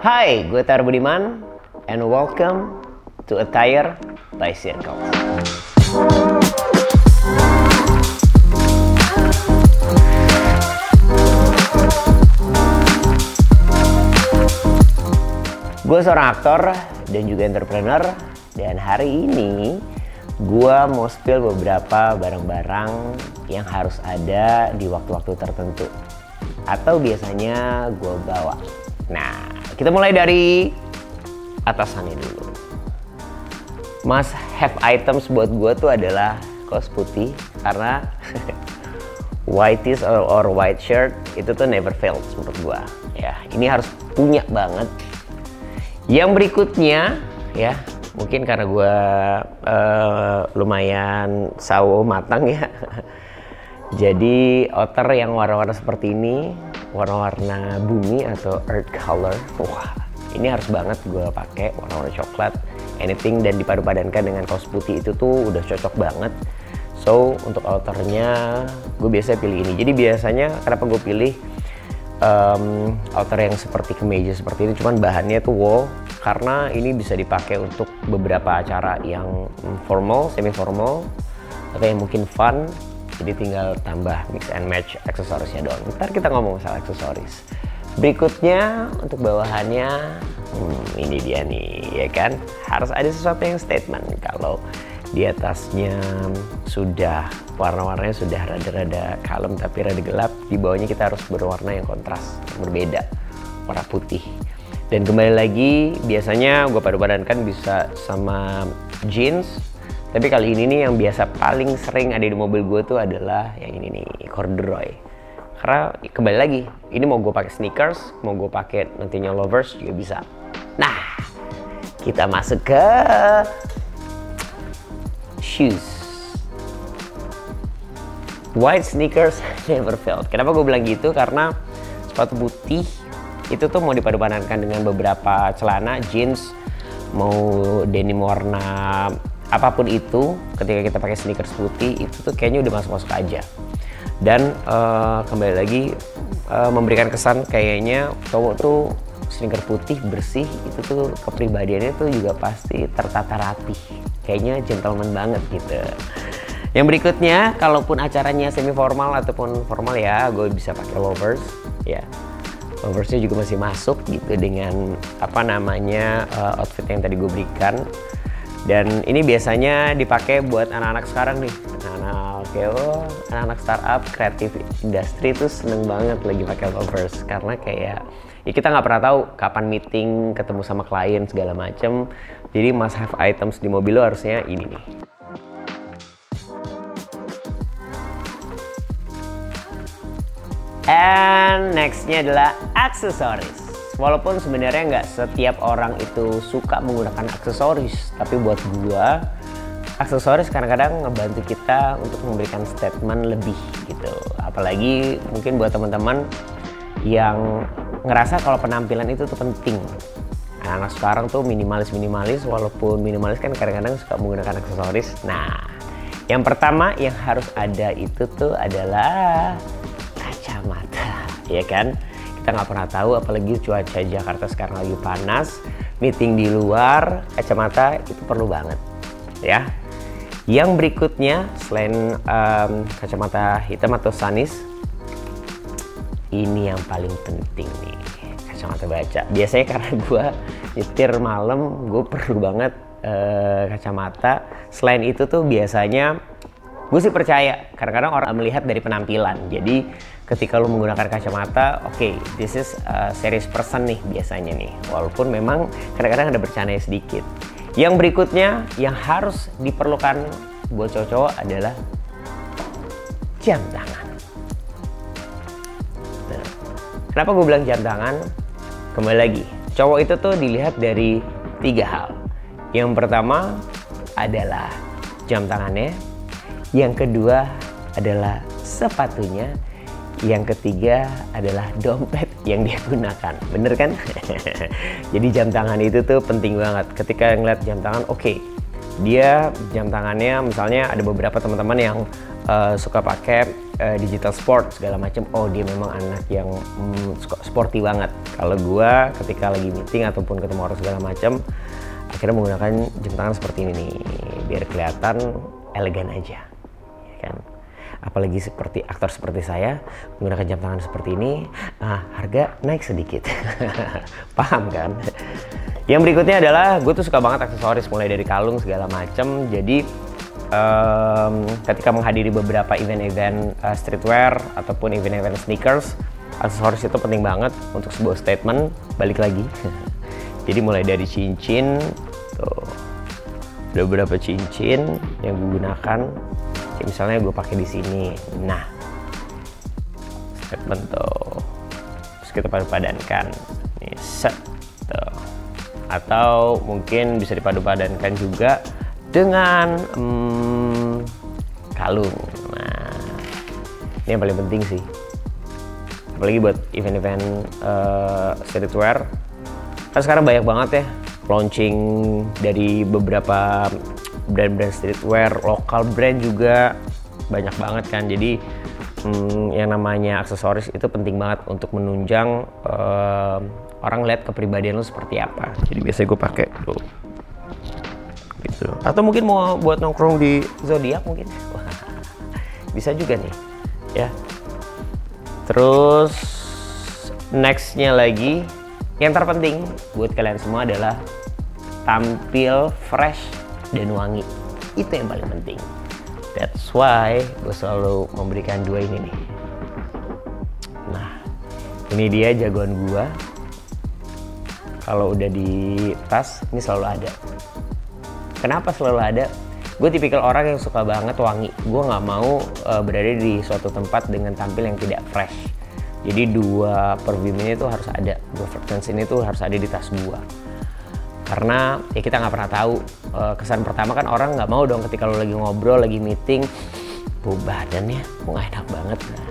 Hai, gue Tar Budiman, and welcome to Attire by Circle. Gue seorang aktor dan juga entrepreneur, dan hari ini gue mau spill beberapa barang-barang yang harus ada di waktu-waktu tertentu atau biasanya gue bawa. Nah, kita mulai dari atasannya dulu. Must have items buat gue tuh adalah kaos putih, karena white tee or white shirt itu tuh never fails menurut gue. Ya, ini harus punya banget. Yang berikutnya, ya mungkin karena gue lumayan sawo matang ya. Jadi outer yang warna-warna seperti ini, warna-warna bumi atau earth color, wah ini harus banget gue pakai, warna-warna coklat, anything, dan dipadu-padankan dengan kaos putih itu tuh udah cocok banget. So untuk outernya gue biasa pilih ini. Jadi biasanya kenapa gue pilih outer yang seperti kemeja seperti ini, cuman bahannya tuh wool, karena ini bisa dipakai untuk beberapa acara yang formal, semi formal, atau yang mungkin fun. Jadi tinggal tambah mix and match aksesorisnya doang. Ntar kita ngomong soal aksesoris. Berikutnya untuk bawahannya, ini dia nih, ya kan? Harus ada sesuatu yang statement. Kalau di atasnya sudah warna-warnanya sudah rada-rada kalem tapi rada gelap, di bawahnya kita harus berwarna yang kontras, berbeda, warna putih. Dan kembali lagi, biasanya gue padu-padankan bisa sama jeans. Tapi kali ini nih yang biasa paling sering ada di mobil gue tuh adalah yang ini nih, corduroy. Karena kembali lagi, ini mau gue pakai sneakers, mau gue pakai nantinya lovers juga bisa. Nah, kita masuk ke shoes. White sneakers never failed. Kenapa gue bilang gitu? Karena sepatu putih itu tuh mau dipadu-padankan dengan beberapa celana, jeans, mau denim warna apapun itu, ketika kita pakai sneakers putih itu tuh kayaknya udah masuk-masuk aja. Dan kembali lagi memberikan kesan kayaknya cowok tuh sneakers putih bersih itu tuh kepribadiannya tuh juga pasti tertata rapi, kayaknya gentleman banget gitu. Yang berikutnya, kalaupun acaranya semi formal ataupun formal ya gue bisa pakai lovers ya. Loversnya juga masih masuk gitu dengan apa namanya outfit yang tadi gue berikan. Dan ini biasanya dipakai buat anak-anak sekarang nih, anak-anak startup, kreatif industri tuh seneng banget lagi pakai lovers, karena kayak ya kita nggak pernah tahu kapan meeting, ketemu sama klien segala macem. Jadi must have items di mobil lo harusnya ini nih. And nextnya adalah aksesoris. Walaupun sebenarnya nggak setiap orang itu suka menggunakan aksesoris, tapi buat gua aksesoris kadang-kadang ngebantu kita untuk memberikan statement lebih gitu. Apalagi mungkin buat teman-teman yang ngerasa kalau penampilan itu tuh penting. Anak-anak sekarang tuh minimalis, walaupun minimalis kan kadang-kadang suka menggunakan aksesoris. Nah, yang pertama yang harus ada itu tuh adalah kacamata, ya kan? Kita nggak pernah tahu, apalagi cuaca Jakarta sekarang lagi panas, meeting di luar, kacamata itu perlu banget ya. Yang berikutnya selain kacamata hitam atau sunnies, ini yang paling penting nih, kacamata baca. Biasanya karena gue nyetir malam, gue perlu banget kacamata. Selain itu tuh biasanya gue sih percaya, kadang-kadang orang melihat dari penampilan. Jadi ketika lo menggunakan kacamata, oke, this is a serious person nih biasanya nih. Walaupun memang kadang-kadang ada bercanda sedikit. Yang berikutnya yang harus diperlukan buat cowok-cowok adalah jam tangan. Nah, kenapa gue bilang jam tangan? Kembali lagi, cowok itu tuh dilihat dari 3 hal. Yang pertama adalah jam tangannya. Yang kedua adalah sepatunya. Yang ketiga adalah dompet yang dia gunakan. Bener kan? Jadi jam tangan itu tuh penting banget. Ketika ngeliat jam tangan, oke, dia jam tangannya misalnya ada beberapa teman-teman yang suka pakai digital sport segala macam, oh dia memang anak yang sporty banget. Kalau gua ketika lagi meeting ataupun ketemu orang segala macam, akhirnya menggunakan jam tangan seperti ini nih, biar kelihatan elegan aja, ya kan? Apalagi seperti aktor seperti saya menggunakan jam tangan seperti ini, harga naik sedikit. Paham kan? Yang berikutnya adalah gue tuh suka banget aksesoris, mulai dari kalung segala macam. Jadi ketika menghadiri beberapa event-event streetwear ataupun event-event sneakers, aksesoris itu penting banget untuk sebuah statement. Balik lagi. Jadi mulai dari cincin, tuh ada beberapa cincin yang gue gunakan. Kayak misalnya gue pakai di sini. Nah, statement tuh. Terus kita padu-padankan. Nih, set tuh. Atau mungkin bisa dipadu-padankan juga dengan kalung. Nah, ini yang paling penting sih. Apalagi buat event-event streetwear. Kan sekarang banyak banget ya launching dari beberapa brand-brand streetwear, lokal brand juga banyak banget kan. Jadi yang namanya aksesoris itu penting banget untuk menunjang orang lihat kepribadian lo seperti apa. Jadi biasanya gue pakai tuh gitu. Atau mungkin mau buat nongkrong di Zodiac mungkin. Wah, bisa juga nih ya. Terus nextnya lagi yang terpenting buat kalian semua adalah tampil fresh dan wangi. Itu yang paling penting. That's why gue selalu memberikan dua ini nih. Nah, ini dia jagoan gue. Kalau udah di tas, ini selalu ada. Kenapa selalu ada? Gue tipikal orang yang suka banget wangi. Gue nggak mau berada di suatu tempat dengan tampil yang tidak fresh. Jadi dua perfume ini tuh harus ada, dua fragrance ini tuh harus ada di tas gue. Karena ya kita nggak pernah tahu, kesan pertama kan orang nggak mau dong ketika lo lagi ngobrol, lagi meeting, bau badannya kok nggak enak banget. Nah,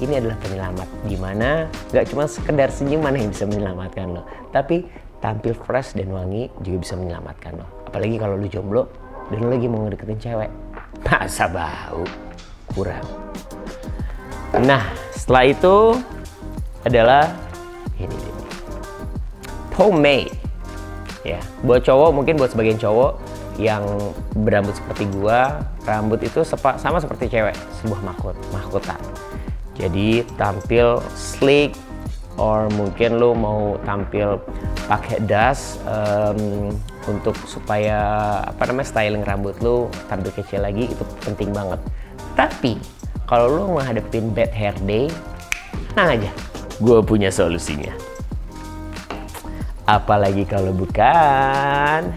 ini adalah penyelamat, dimana nggak cuma sekedar senyuman yang bisa menyelamatkan lo, tapi tampil fresh dan wangi juga bisa menyelamatkan lo. Apalagi kalau lo jomblo dan lo lagi mau ngedeketin cewek, masa bau kurang. Nah, setelah itu adalah ini pomade. Ya, buat cowok, mungkin buat sebagian cowok yang berambut seperti gua, rambut itu sama seperti cewek, sebuah mahkota. Jadi tampil sleek, or mungkin lo mau tampil pakai das untuk supaya styling rambut lo tampil kecil lagi, itu penting banget. Tapi kalau lo menghadapin bad hair day, tenang aja, gua punya solusinya. Apalagi kalau bukan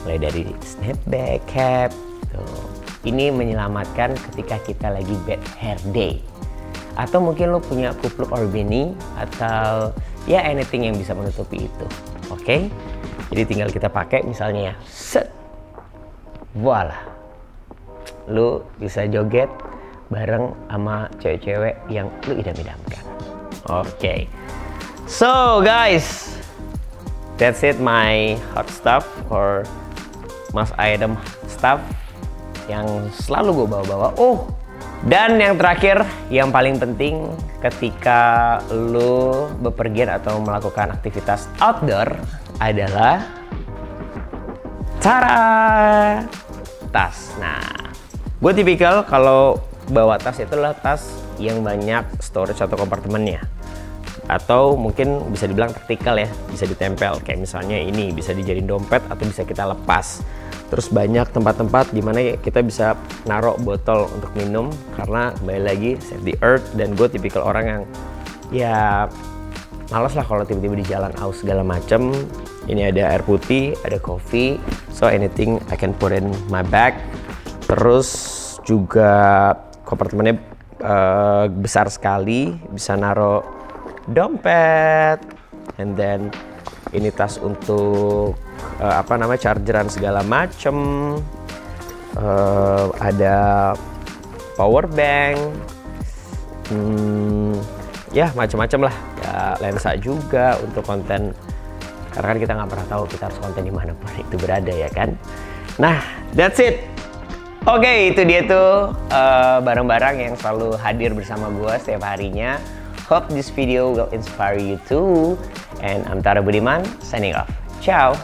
mulai dari snapback cap tuh. Ini menyelamatkan ketika kita lagi bad hair day. Atau mungkin lo punya kupluk orbeni atau ya anything yang bisa menutupi itu. Oke? Jadi tinggal kita pakai misalnya ya. Set. Voila. Lo bisa joget bareng sama cewek-cewek yang lo idam-idamkan. Oke. So guys, that's it my hot stuff or must item stuff yang selalu gue bawa-bawa. Oh, dan yang terakhir, yang paling penting ketika lo bepergian atau melakukan aktivitas outdoor adalah tas. Nah, gue tipikal kalau bawa tas itu adalah tas yang banyak storage atau kompartemennya. Atau mungkin bisa dibilang taktikal ya, bisa ditempel kayak misalnya ini bisa dijadiin dompet atau bisa kita lepas. Terus banyak tempat-tempat dimana kita bisa naruh botol untuk minum, karena kembali lagi save the earth. Dan gue tipikal orang yang ya males lah kalau tiba-tiba di jalan aus segala macem. Ini ada air putih, ada coffee, so anything I can put in my bag. Terus juga kompartemennya besar sekali, bisa naruh dompet, and then ini tas untuk chargeran segala macem, ada power bank, ya macam-macam lah, ya lensa juga untuk konten, karena kan kita nggak pernah tahu kita harus konten dimanapun itu berada ya kan. Nah, that's it. Oke, itu dia tuh barang-barang yang selalu hadir bersama gue setiap harinya. Hope this video will inspire you too. And I'm Tara Budiman, signing off. Ciao!